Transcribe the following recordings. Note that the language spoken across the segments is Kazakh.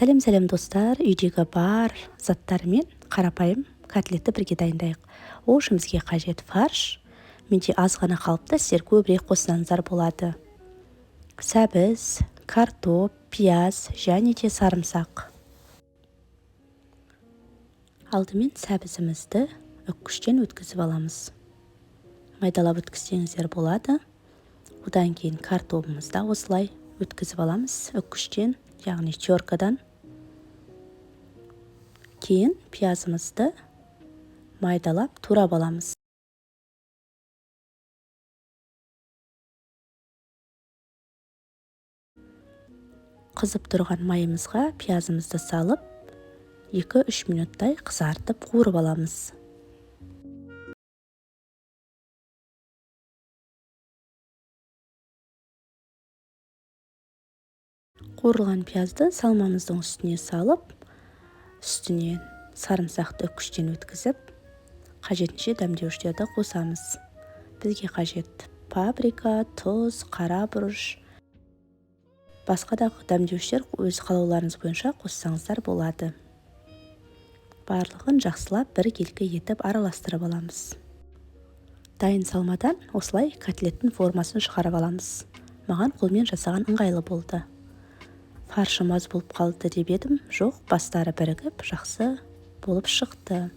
Сәлем достар, үйдегі бар заттармен қарапайым котлетті бірге дайындайық. Ол үшін бізге қажет фарш. Менде аз ғана қалыпты, сіздер көбірек қоссаңыздар болады. Сәбіз, картоп, пияз және де сарымсақ. Алдымен сәбізімізді үккіштен өткізіп аламыз. Майдалап өткізсеңіздер болады. Одан кейін картопымызды осылай өткізіп аламыз үккіштен, яғни теркадан. Кейін пиязымызды майдалап турап аламыз. Қызып тұрған майымызға пиязымызды салып, 2-3 минуттай қызартып қуырып аламыз. Қуырылған пиязды салмамыздың үстіне салып, үстінен сарымсақты үккіштен өткізіп, қажетінше дәмдеуіштерді қосамыз. Бізге қажет паприка, тұз, қара бұрыш, басқа да дәмдеуіштер өз қалауларыңыз бойынша қоссаңыздар болады. Барлығын жақсылап бір келкі етіп араластырып аламыз. Дайын салмадан осылай котлеттің формасын шығарып аламыз. Маған қолмен жасаған ыңғайлы болды. Фаршым аз болып қалды деп едім, жоқ, бастары бірігіп, жақсы болып шықты.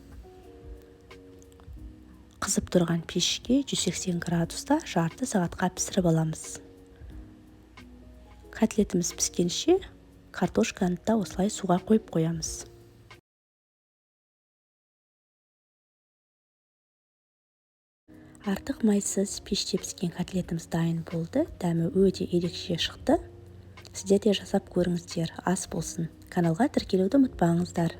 Қызып тұрған пешке 180 градуста жарты сағатқа пісіріп аламыз. Котлетіміз піскенше картошканы да осылай суға қойып қоямыз. Артық майсыз пеште піскен котлетіміз дайын болды. Дәмі өте ерекше шықты. Сіздер де жасап көріңіздер, ас болсын. Каналға тіркелуді ұмытпаңыздар.